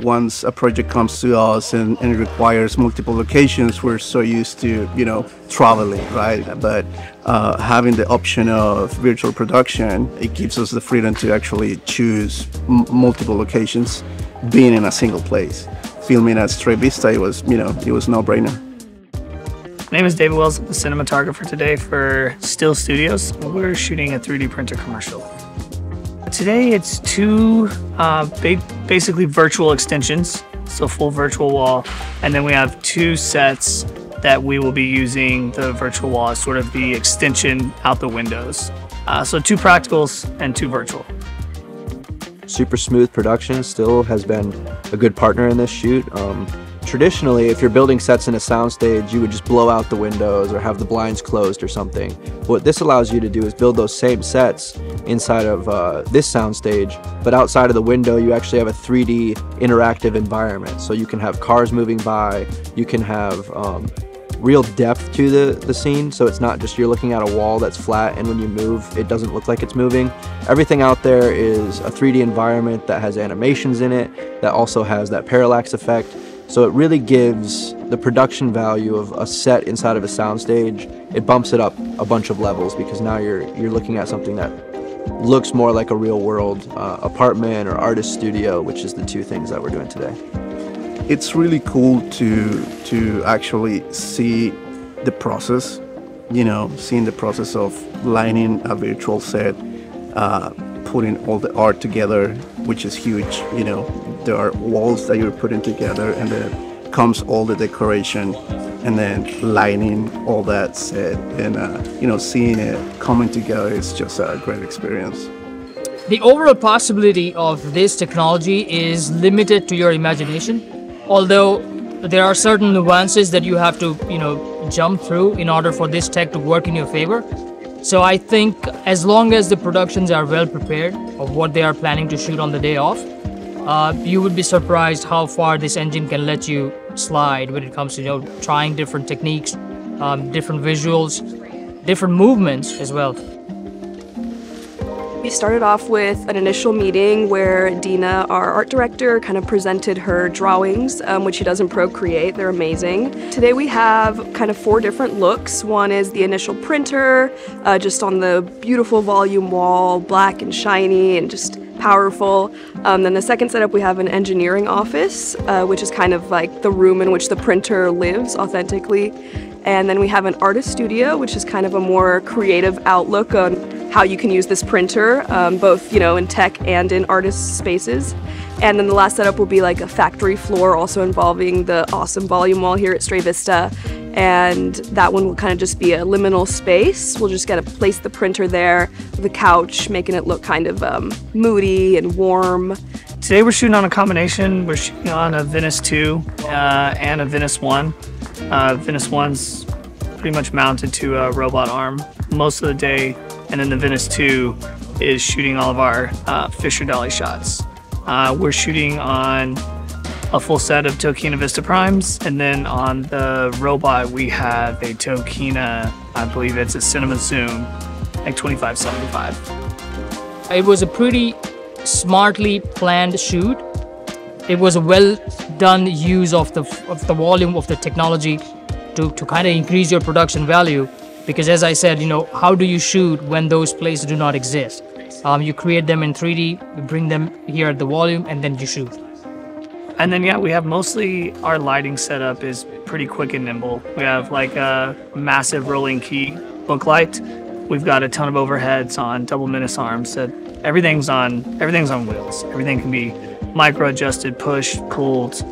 once a project comes to us and it requires multiple locations, we're so used to, traveling, right? But having the option of virtual production, it gives us the freedom to actually choose multiple locations, being in a single place. Filming at STRAY VISTA, it was no-brainer. My name is David Wells, the cinematographer today for Stll Studios. We're shooting a 3D printer commercial. Today it's two basically virtual extensions, so full virtual wall, and then we have two sets that we will be using the virtual wall as sort of the extension out the windows. So two practicals and two virtual. Super smooth production. Stll has been a good partner in this shoot. Traditionally, if you're building sets in a soundstage, you would just blow out the windows or have the blinds closed or something. What this allows you to do is build those same sets inside of this soundstage, but outside of the window, you actually have a 3D interactive environment. So you can have cars moving by, you can have real depth to the scene, so it's not just you're looking at a wall that's flat and when you move it doesn't look like it's moving. Everything out there is a 3D environment that has animations in it, that also has that parallax effect. So it really gives the production value of a set inside of a soundstage, it bumps it up a bunch of levels because now you're looking at something that looks more like a real world apartment or artist studio, which is the two things that we're doing today. It's really cool to actually see the process, seeing the process of lining a virtual set, putting all the art together, which is huge. There are walls that you're putting together, and then comes all the decoration, and then lining all that set, and seeing it coming together is just a great experience. The overall possibility of this technology is limited to your imagination. Although there are certain nuances that you have to, jump through in order for this tech to work in your favor. So I think as long as the productions are well prepared of what they are planning to shoot on the day off, you would be surprised how far this engine can let you slide when it comes to, trying different techniques, different visuals, different movements as well. We started off with an initial meeting where Dina, our art director, kind of presented her drawings, which she does in Procreate. They're amazing. Today we have kind of 4 different looks. One is the initial printer, just on the beautiful volume wall, black and shiny and just powerful. Then the second setup, we have an engineering office, which is kind of like the room in which the printer lives authentically. And then we have an artist studio, which is kind of a more creative outlook on how you can use this printer, both in tech and in artist spaces. And then the last setup will be like a factory floor, also involving the awesome volume wall here at STRAY VISTA. And that one will kind of just be a liminal space. We'll just get to place the printer there with a couch, making it look kind of moody and warm. Today we're shooting on a combination. We're shooting on a Venice 2 and a Venice 1. Venice 1's pretty much mounted to a robot arm most of the day, and then the Venice 2 is shooting all of our Fisher Dolly shots. We're shooting on a full set of Tokina Vista Primes, and then on the robot we have a Tokina, I believe it's a Cinema Zoom, like 2575. It was a pretty smartly planned shoot. It was a well done use of the volume of the technology to kind of increase your production value. Because as I said, how do you shoot when those places do not exist? You create them in 3D, you bring them here at the volume, and then you shoot. And then we have mostly our lighting setup is pretty quick and nimble. We have like a massive rolling key book light. We've got a ton of overheads on double menace arms. That everything's on wheels. Everything can be micro adjusted, pushed, pulled.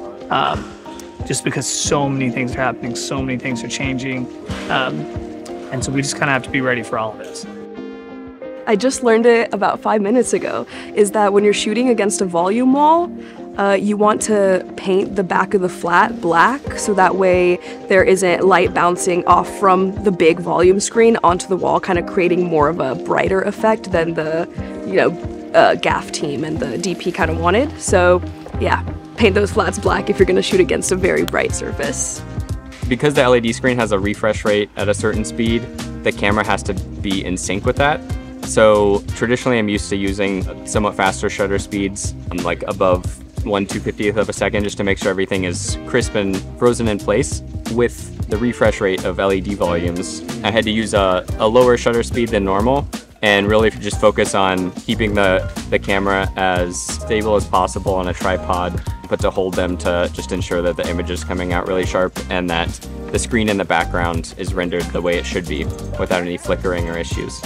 Just because so many things are happening, so many things are changing. And so we just kind of have to be ready for all of this. I just learned it about 5 minutes ago, is that when you're shooting against a volume wall, you want to paint the back of the flat black, so that way there isn't light bouncing off from the big volume screen onto the wall, kind of creating more of a brighter effect than the, gaff team and the DP kind of wanted. So yeah, paint those flats black if you're going to shoot against a very bright surface. Because the LED screen has a refresh rate at a certain speed, the camera has to be in sync with that. So traditionally I'm used to using somewhat faster shutter speeds, like above 1/250th of a second just to make sure everything is crisp and frozen in place. With the refresh rate of LED volumes, I had to use a lower shutter speed than normal and really just focus on keeping the camera as stable as possible on a tripod, but to hold them to just ensure that the image is coming out really sharp and that the screen in the background is rendered the way it should be without any flickering or issues.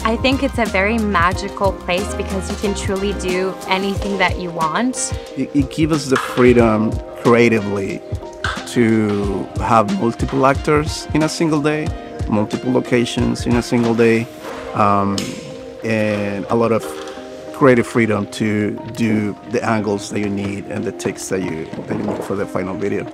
I think it's a very magical place because you can truly do anything that you want. It gives us the freedom creatively to have multiple actors in a single day, multiple locations in a single day, and a lot of creative freedom to do the angles that you need and the takes that you need for the final video.